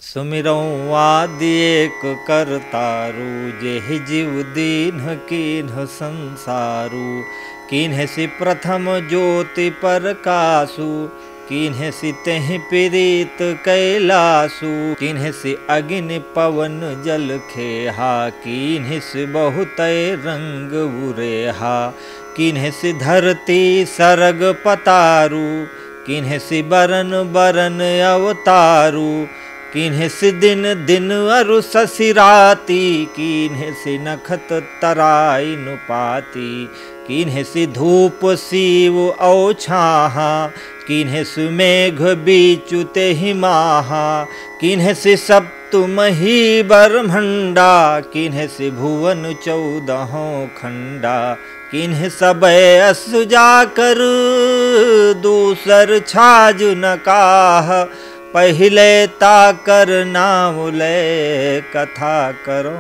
सुमिरौं आदि एक करतारु, जेहि जीव दीन्ह कीन्ह संसारु। कीन्ह सि प्रथम ज्योति प्रकाशु, कीन्ह सि तेहि प्रीत कैलासु। कीन्ह सि अग्नि पवन जल खेहा, कीन्ह सि बहुत रंग उरेहा। कीन्ह सि धरती सरग पतारु, कीन्ह सि बरन बरन अवतारु। कीन्ह सि दिन दिन अरु शशि राति, कीन्ह सि नखत तराई नुपाति। कीन्ह सि धूप सीव औ छाहा, कीन्ह सि मेघ बीचु तेहि माहा। कीन्ह सि सप्तु मही ब्रह्मंडा, कीन्ह सि भुवन 14 खंडा। कीन्ह सबय असु जाकर, दूसर छाजु न काह। पहिले ताकर नाम ले, कथा करो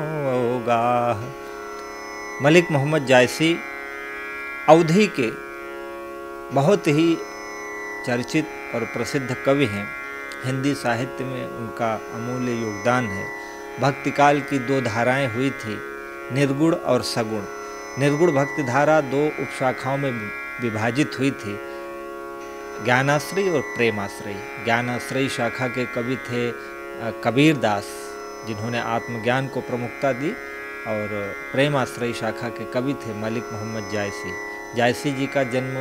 गाह। मलिक मोहम्मद जायसी अवधी के बहुत ही चर्चित और प्रसिद्ध कवि हैं। हिंदी साहित्य में उनका अमूल्य योगदान है। भक्ति काल की 2 धाराएं हुई थी, निर्गुण और सगुण। निर्गुण भक्ति धारा 2 उपशाखाओं में विभाजित हुई थी, ज्ञानाश्रयी और प्रेमाश्रयी। ज्ञानाश्रयी शाखा के कवि थे कबीर दास, जिन्होंने आत्मज्ञान को प्रमुखता दी, और प्रेमाश्रयी शाखा के कवि थे मलिक मोहम्मद जायसी। जायसी जी का जन्म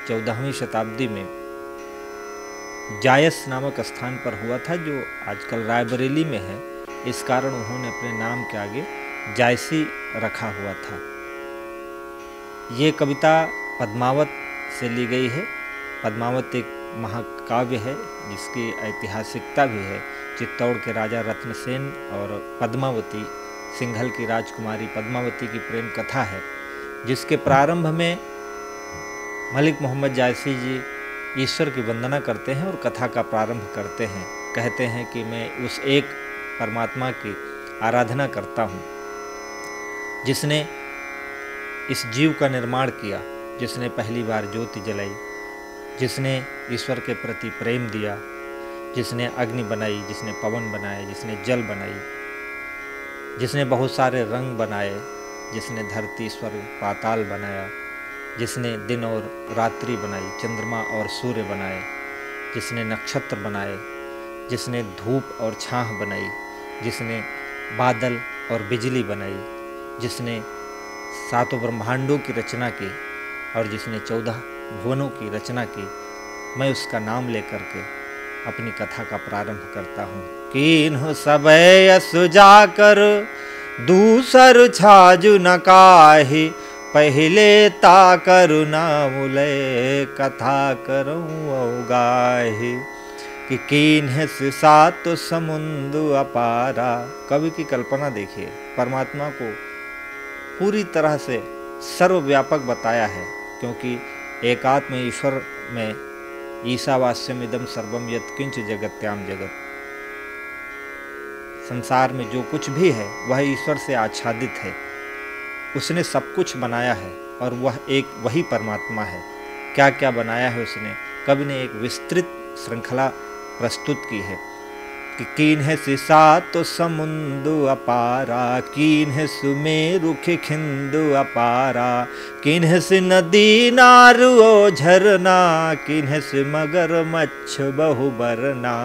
14वीं शताब्दी में जायस नामक स्थान पर हुआ था, जो आजकल रायबरेली में है। इस कारण उन्होंने अपने नाम के आगे जायसी रखा हुआ था। ये कविता पद्मावत से ली गई है। पद्मावत एक महाकाव्य है जिसकी ऐतिहासिकता भी है। चित्तौड़ के राजा रत्नसेन और पद्मावती, सिंघल की राजकुमारी पद्मावती की प्रेम कथा है, जिसके प्रारंभ में मलिक मोहम्मद जायसी जी ईश्वर की वंदना करते हैं और कथा का प्रारंभ करते हैं। कहते हैं कि मैं उस एक परमात्मा की आराधना करता हूँ जिसने इस जीव का निर्माण किया, जिसने पहली बार ज्योति जलाई, जिसने ईश्वर के प्रति प्रेम दिया, जिसने अग्नि बनाई, जिसने पवन बनाए, जिसने जल बनाई, जिसने बहुत सारे रंग बनाए, जिसने धरती स्वर्ग पाताल बनाया, जिसने दिन और रात्रि बनाई, चंद्रमा और सूर्य बनाए, जिसने नक्षत्र बनाए, जिसने धूप और छाह बनाई, जिसने बादल और बिजली बनाई, जिसने 7 ब्रह्मांडों की रचना की और जिसने 14 भुवनों की रचना की, मैं उसका नाम लेकर के अपनी कथा का प्रारंभ करता हूँ। कीन्ह सबय असु जाकर, दूसर छाजु न काहि। पहिले ताकर नाम ले, कथा करूँ गाहि। कि कीन्ह सि 7 समुंदु अपारा। कवि की कल्पना देखिए, परमात्मा को पूरी तरह से सर्वव्यापक बताया है, क्योंकि एकात्म ईश्वर में ईशावास्यम इदम सर्वम यत्किंच जगत्याम जगत। संसार में जो कुछ भी है वह ईश्वर से आच्छादित है। उसने सब कुछ बनाया है और वह एक वही परमात्मा है। क्या क्या बनाया है उसने, कवि ने एक विस्तृत श्रृंखला प्रस्तुत की है। कि कीन्ह सि 7 समुंदु अपारा, कीन्ह सुमेरु खिंदु अपारा। कीन्ह सि नदी नारु ओ झरना, कीन्ह सि मगर मच्छ बहु बरना।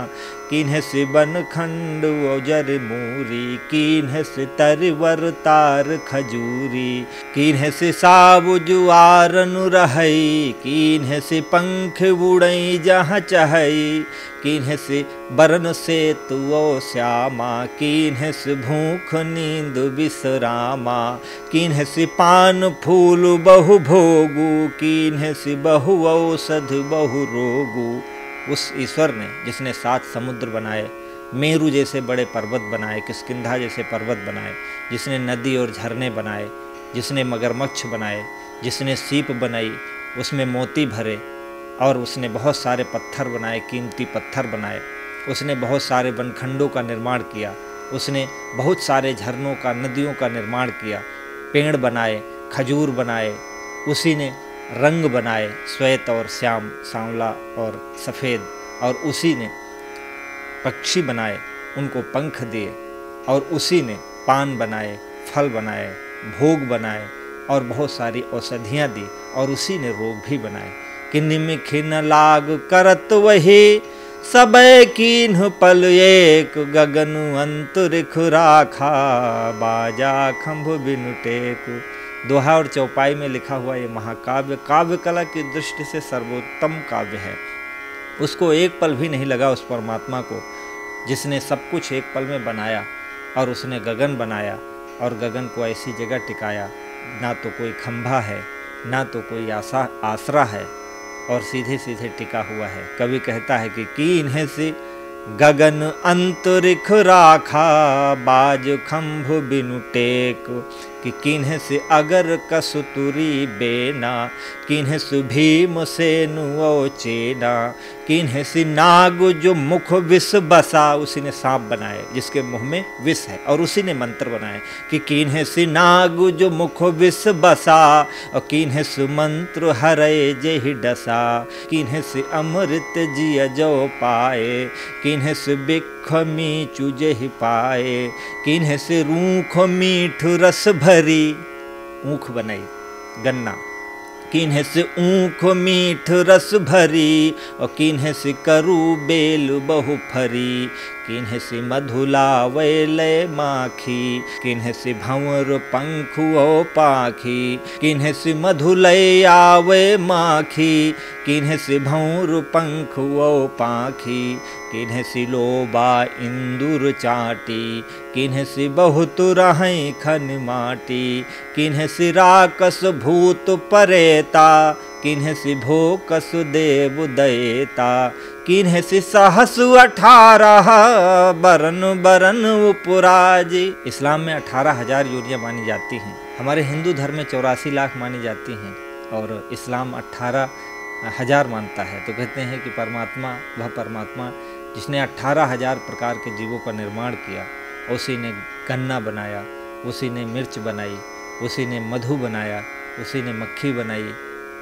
कीन्ह सि बन खंड ओ जर मूरी, कीन्ह सि तरिवर तार खजूरी। कीन्ह सि साबु जुआर नु रहई, कीन्ह सि पंख उड़ई जहाँ चहई। कीन्ह सि बरन से तुओ श्यामा, कीन्ह सि भूख नींद विश्रामा। कीन्ह सि पान फूल बहु भोगु, कीन्ह सि बहु औषध बहु रोगु। उस ईश्वर ने जिसने 7 समुद्र बनाए, मेरु जैसे बड़े पर्वत बनाए, किष्किंधा जैसे पर्वत बनाए, जिसने नदी और झरने बनाए, जिसने मगरमच्छ बनाए, जिसने सीप बनाई, उसमें मोती भरे, और उसने बहुत सारे पत्थर बनाए, कीमती पत्थर बनाए। उसने बहुत सारे वनखंडों का निर्माण किया, उसने बहुत सारे झरनों का, नदियों का निर्माण किया, पेड़ बनाए, खजूर बनाए, उसी ने रंग बनाए, श्वेत और श्याम, सांवला और सफ़ेद, और उसी ने पक्षी बनाए, उनको पंख दिए और उसी ने पान बनाए, फल बनाए, भोग बनाए और बहुत सारी औषधियाँ दी और उसी ने रोग भी बनाए। कि निमिख न लाग करत वही सबे कीन्ह पल एक गगन अंतरिक्ष राखा बाजा खंभ बिनु टेक। दोहा और चौपाई में लिखा हुआ ये महाकाव्य काव्य कला की दृष्टि से सर्वोत्तम काव्य है। उसको एक पल भी नहीं लगा उस परमात्मा को जिसने सब कुछ एक पल में बनाया और उसने गगन बनाया और गगन को ऐसी जगह टिकाया, ना तो कोई खंभा है ना तो कोई आसरा है और सीधे सीधे टिका हुआ है। कवि कहता है कि कीन्हे से गगन अंतरिक्ष राखा बाज खंभ बिनु टेक। कि किन्हे से अगर कसुतुरी बेना किन्हे से भीम सेनु चेना किन्हे से नाग जो मुख विष बसा, उसी ने सांप बनाए जिसके मुंह में विष है और उसी ने मंत्र बनाए कि किन्हे से नाग जो मुख विष बसा और किन्हे से मंत्र हरे जेहि डसा किन्हे से अमृत जिय जो पाए किन्हे से बिख मीचु जेहि पाए किन्हे से रूख मीठ रस भरी, ऊख बनाई गन्ना, किन्हे से ऊख मीठ रस भरी और किन्हे से करू बेल बहु फरी किन्हे से मधुला वैलय माखी किन्हे से भंवर पंखुओ पाखी किन्हे से मधुलय आवे माखी किन्हे से भंवर पंखुओ पाखी किन्हे से लोबा इंदुर चाटी किन्हे से बहुत रहें खन माटी किन्हे से राकस भूत परेता किन्हे से भोकस देव दयेता किन्हे से सहस 18 बरन बरन उपराजी। इस्लाम में 18,000 योनियाँ मानी जाती हैं। हमारे हिंदू धर्म में 84 लाख मानी जाती हैं और इस्लाम 18,000 मानता है। तो कहते हैं कि परमात्मा वह परमात्मा जिसने 18,000 प्रकार के जीवों का निर्माण किया, उसी ने गन्ना बनाया, उसी ने मिर्च बनाई, उसी ने मधु बनाया, उसी ने मक्खी बनाई,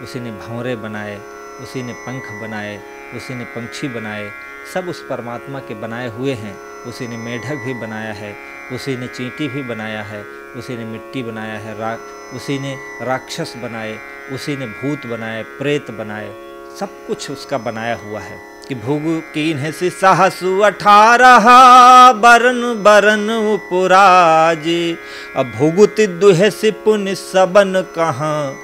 उसी ने भंवरे बनाए, उसी ने पंख बनाए, उसी ने पंछी बनाए, सब उस परमात्मा के बनाए हुए हैं। उसी ने मेढक भी बनाया है, उसी ने चींटी भी बनाया है, उसी ने मिट्टी बनाया है, उसी ने राक्षस बनाए, उसी ने भूत बनाए, प्रेत बनाए, सब कुछ उसका बनाया हुआ है। कि भोग किन्हे से सहसु 18 बरन बरन उपराजी अब भोगुति दुहे से पुण्य सबन कहाँ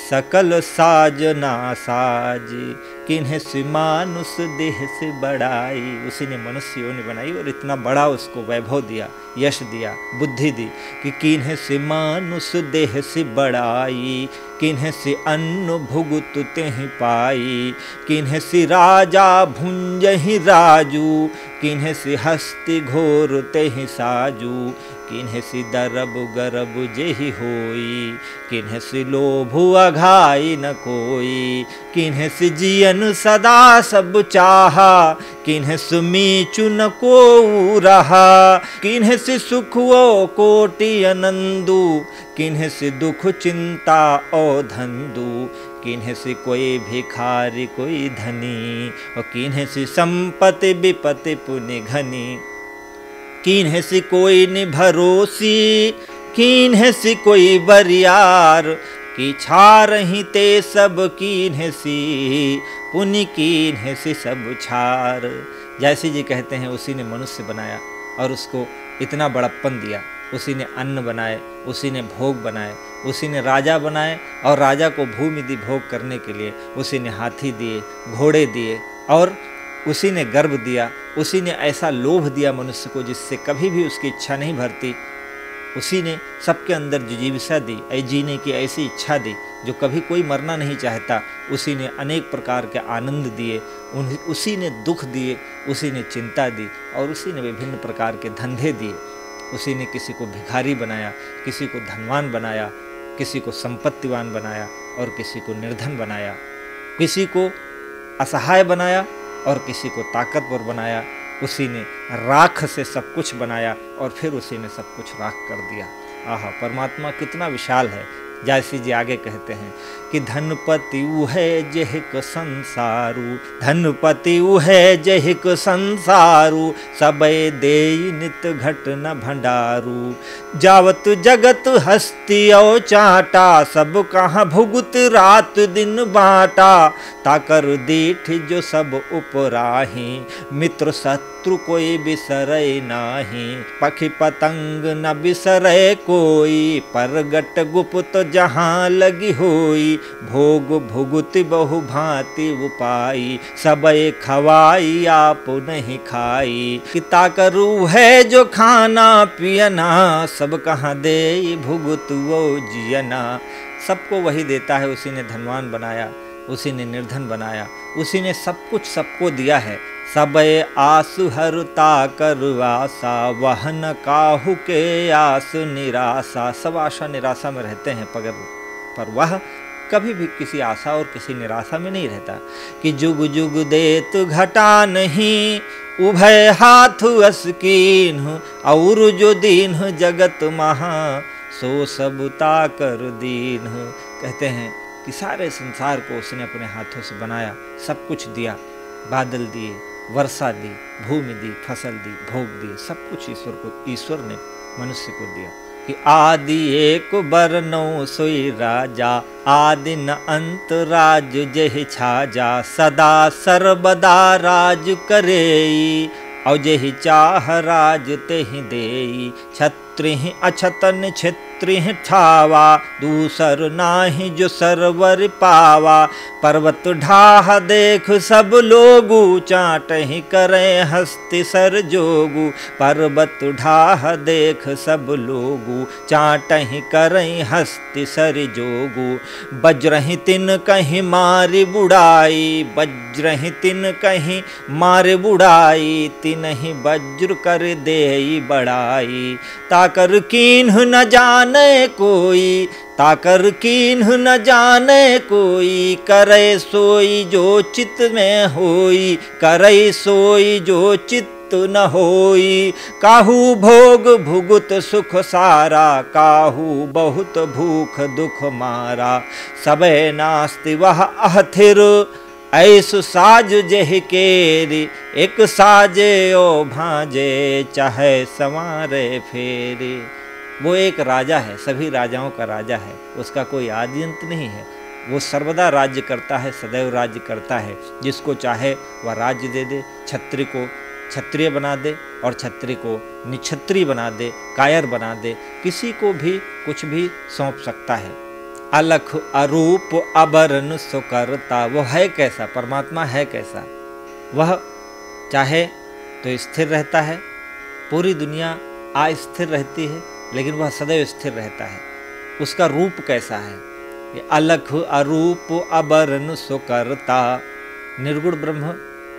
सकल साजना साजी किन्हे से मानुष देह से बढ़ाई। उसी ने मनुष्य योनि बनाई और इतना बड़ा उसको वैभव दिया, यश दिया, बुद्धि दी कि किन्हे से मानुष देह से बढ़ाई किन्हे से अन्न भुगत तेहि पाई किन्हे से राजा भुंजहि राजू किन्हे से हस्ति घोर तेहि साजू किन्हे से दरब गरब जेहि होई किन्हे से लोभ अघाई न कोई किन्हे से जियन सदा सब चाहा किन्हे से मीचु न को रहा किन्हे से सुखो कोटि आनंदु किन्हे से दुख चिंता ओ धंदु किन्हे से कोई भिखारी कोई धनी और किन्हे से संपत्ति विपत्ति पुण्य घनी किन्हे से कोई नि भरोसी किन्हे से कोई बरियार कि छारहि ते सब किन्हे सी पुण्य किन्हे से सब छार। जैसे जी कहते हैं उसी ने मनुष्य बनाया और उसको इतना बड़प्पन दिया, उसी ने अन्न बनाए, उसी ने भोग बनाए, उसी ने राजा बनाए और राजा को भूमि दी भोग करने के लिए उसी ने हाथी दिए, घोड़े दिए और उसी ने गर्भ दिया, उसी ने ऐसा लोभ दिया मनुष्य को जिससे कभी भी उसकी इच्छा नहीं भरती। उसी ने सबके अंदर जिजीविषा दी, जीने की ऐसी इच्छा दी जो कभी कोई मरना नहीं चाहता। उसी ने अनेक प्रकार के आनंद दिए, उसी ने दुख दिए, उसी ने चिंता दी और उसी ने विभिन्न प्रकार के धंधे दिए। उसी ने किसी को भिखारी बनाया, किसी को धनवान बनाया, किसी को संपत्तिवान बनाया और किसी को निर्धन बनाया, किसी को असहाय बनाया और किसी को ताकतवर बनाया। उसी ने राख से सब कुछ बनाया और फिर उसी ने सब कुछ राख कर दिया। आहा, परमात्मा कितना विशाल है। जायसी जी आगे कहते हैं कि धनपति उहे जेहिक संसारू, धनपति उहे जेहिक संसारू, सबे देई नित घट न भंडारू। जावत जगत हस्ती औ चाटा, सब कहाँ भुगत रात दिन बाटा। ताकर दीठ जो सब उपराही, मित्र शत्रु कोई बिसरे नाही। पखी पतंग न बिसरे कोई, परगट गुप्त जहाँ लगी होई। भोग भुगत बहु भांति उपाई, सबे खवाई आप नहीं खाई। किता करू है जो खाना पियना, सब कहाँ दे भुगत वो जियना। सबको वही देता है, उसी ने धनवान बनाया, उसी ने निर्धन बनाया, उसी ने सब कुछ सबको दिया है। सबे आसु हरता कर आशा, वहन काहू के आस निराशा। सब आशा निराशा में रहते हैं, पर वह कभी भी किसी आशा और किसी निराशा में नहीं रहता। कि जुग जुग देत घटा नहीं, उभय हाथ अस्कीन। और जो दीन जगत महा, सो सब ताकर दीन। कहते हैं कि सारे संसार को उसने अपने हाथों से बनाया, सब कुछ दिया। बादल दिए, वर्षा दी, भूमि दी, फसल दी, भोग दिए, सब कुछ ईश्वर ने मनुष्य को दिया। कि आदि एक बरनौ सोई राजा, आदि न अंत राज जेहि छाजा। सदा सर्वदा राज करेई, और जेहि चाह राज तेहि देई। छत्रिह अछतन छत्रिह ठावा, दूसर नाहि जो सरवर पावा। पर्वत ढाह देख सब लोगु, चाटहि करे हस्ति सर जोगु। पर्वत ढाह देख सब लोगु, चाटहि करे हस्ति सर जोगु। बज्रहि तिन कहीं मारि बुड़ाई, बज्रहि तिन कहीं मारि बुड़ाई। तिनहि वज्र कर देई बड़ाई। ताकर कीन्ह न जाने कोई, ताकर कीन्ह न जाने कोई। करे सोई जो चित में होई, करे सोई जो चित्त न होई। काहू भोग भुगत सुख सारा, काहू बहुत भूख दुख मारा। सबे नास्ति वह अहथिर, ऐसु साज जेहि केरी। एक साजे ओ भांजे, चाहे संवारे फेरी। वो एक राजा है, सभी राजाओं का राजा है, उसका कोई आदि अंत नहीं है। वो सर्वदा राज्य करता है, सदैव राज्य करता है। जिसको चाहे वह राज्य दे दे, छत्री को क्षत्रिय बना दे और छत्री को निक्षत्रिय बना दे, कायर बना दे। किसी को भी कुछ भी सौंप सकता है। अलख अरूप अबरन सुकरता, वो है कैसा, परमात्मा है कैसा। वह चाहे तो स्थिर रहता है, पूरी दुनिया अस्थिर रहती है, लेकिन वह सदैव स्थिर रहता है। उसका रूप कैसा है, ये अलख अरूप अबरन सुकरता। निर्गुण ब्रह्म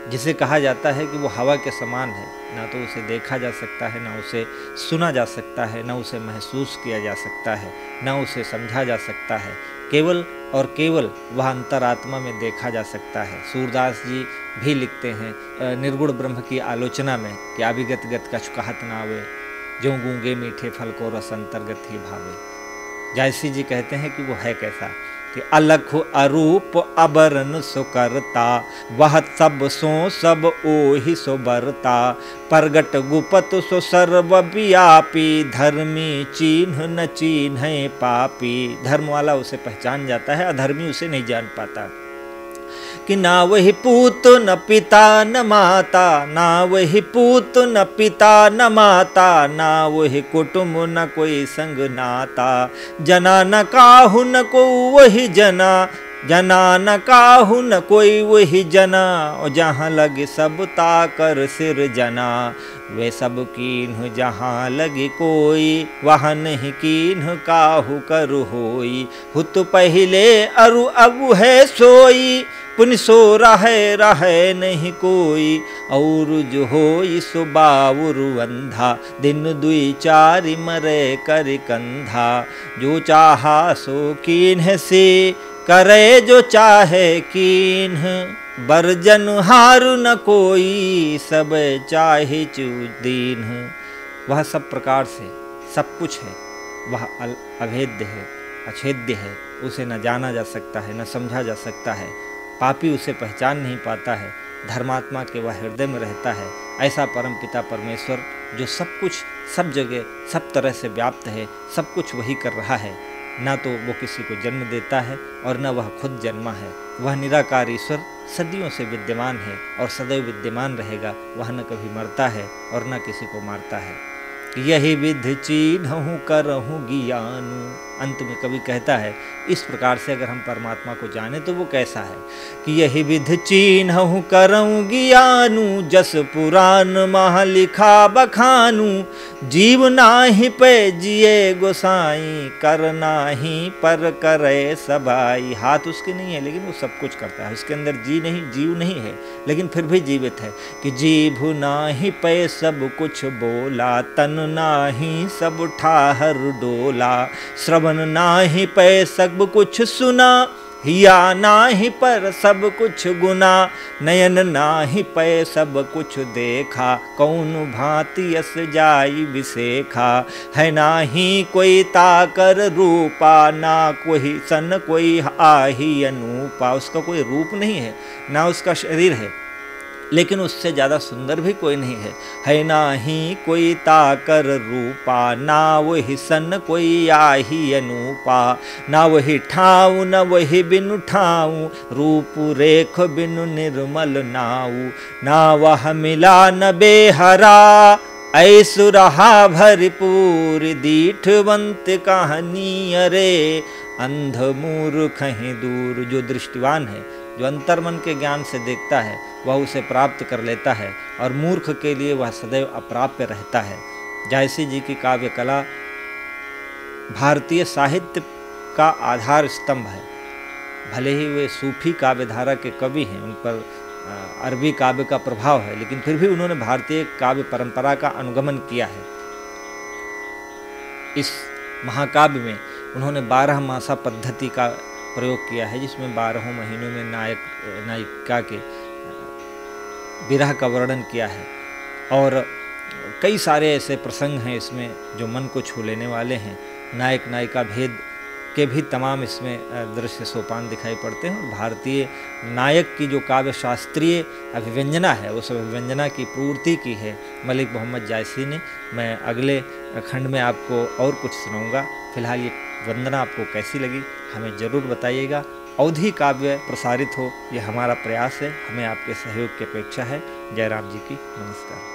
जिसे कहा जाता है कि वो हवा के समान है, ना तो उसे देखा जा सकता है, ना उसे सुना जा सकता है, ना उसे महसूस किया जा सकता है, ना उसे समझा जा सकता है। केवल और केवल वह अंतरात्मा में देखा जा सकता है। सूरदास जी भी लिखते हैं निर्गुण ब्रह्म की आलोचना में कि अभिगत गत कछु कहत ना आवे, जो गूंगे मीठे फल को रस अंतर्गत ही भावे। जायसी जी कहते हैं कि वो है कैसा, कि अलख अरूप अबरन सुकरता। वह सब सो सब ओहि सो बरता। परगट गुपत सो सर्व व्यापी। धर्मी चिन्ह न चिन्ह पापी। धर्म वाला उसे पहचान जाता है, अधर्मी उसे नहीं जान पाता। कि ना वही पूत न पिता न माता, ना वही पूत न पिता न माता। ना वही कुटुंब न कोई संग नाता। जना न काहू न को वही जना, जना न काहू न कोई वही जना। और जहाँ लगे सब ताकर सिर जना। वे सब कीन्ह जहाँ लगे कोई, वहाँ नहीं कीन्ह काहू कर होई। हुत पहले अरु अब है सोई, पुनि सो रहे नहीं कोई। और जो होई सो बावुरु अंधा। दिन दुई चारि मरे कर कंधा। जो चाहा सो कीन्ह से, करे जो चाहे कीन्ह। बरजन हारु न कोई, सब चाहे चुदीन्ह। वह सब प्रकार से सब कुछ है, वह अभेद्य है, अछेद्य है, उसे न जाना जा सकता है, न समझा जा सकता है। पापी उसे पहचान नहीं पाता है, धर्मात्मा के वह हृदय में रहता है। ऐसा परम पिता परमेश्वर जो सब कुछ सब जगह सब तरह से व्याप्त है, सब कुछ वही कर रहा है। ना तो वो किसी को जन्म देता है और न वह खुद जन्मा है। वह निराकार ईश्वर सदियों से विद्यमान है और सदैव विद्यमान रहेगा। वह न कभी मरता है और न किसी को मारता है। यही विधि चीन्हूँ करहूँ ज्ञानु। अंत में कवि कहता है इस प्रकार से अगर हम परमात्मा को जाने तो वो कैसा है कि यही विधि चीन्हूँ करहूँ ज्ञानु, जस पुराण मह लिखा बखानु। जीव नाही पे जिए गोसाई, कर नाही पर करे सबाई। हाथ उसके नहीं है लेकिन वो सब कुछ करता है। उसके अंदर जीव नहीं है लेकिन फिर भी जीवित है। कि जीभ नाही पे सब कुछ बोला, तन नाही सब ठाहर डोला। श्रवण नाही पे सब कुछ सुना, हिया नाही पर सब कुछ गुना। नयन नाही पे सब कुछ देखा, कौन भांति यस जाई विसेखा। है नाही कोई ताकर रूपा, ना कोई सन कोई आही अनूपा। उसका कोई रूप नहीं है, ना उसका शरीर है, लेकिन उससे ज़्यादा सुंदर भी कोई नहीं है नाही कोई ताकर रूपा, ना वही सन कोई आही अनूपा। ना वही ठाऊ न वही बिनु ठाऊ, रूप रेख बिनु निर्मल नाऊ। ना वह मिला न बेहरा, ऐसु रहा भरपूर। दीठवंत कहानी अरे, अंध मूर्ख हैं दूर। जो दृष्टिवान है, जो अंतर्मन के ज्ञान से देखता है, वह उसे प्राप्त कर लेता है और मूर्ख के लिए वह सदैव अप्राप्य रहता है। जायसी जी की काव्य कला भारतीय साहित्य का आधार स्तंभ है। भले ही वे सूफी काव्यधारा के कवि हैं, उन पर अरबी काव्य का प्रभाव है, लेकिन फिर भी उन्होंने भारतीय काव्य परंपरा का अनुगमन किया है। इस महाकाव्य में उन्होंने 12 मासा पद्धति का प्रयोग किया है, जिसमें 12 महीनों में नायक नायिका के विरह का वर्णन किया है। और कई सारे ऐसे प्रसंग हैं इसमें जो मन को छू लेने वाले हैं। नायक नायिका भेद के भी तमाम इसमें दृश्य सोपान दिखाई पड़ते हैं। और भारतीय नायक की जो काव्य शास्त्रीय अभिव्यंजना है, उस अभिव्यंजना की पूर्ति की है मलिक मोहम्मद जायसी ने। मैं अगले खंड में आपको और कुछ सुनाऊंगा। फिलहाल ये वंदना आपको कैसी लगी हमें ज़रूर बताइएगा। अवधी काव्य प्रसारित हो, ये हमारा प्रयास है। हमें आपके सहयोग की अपेक्षा है। जय राम जी की नमस्कार।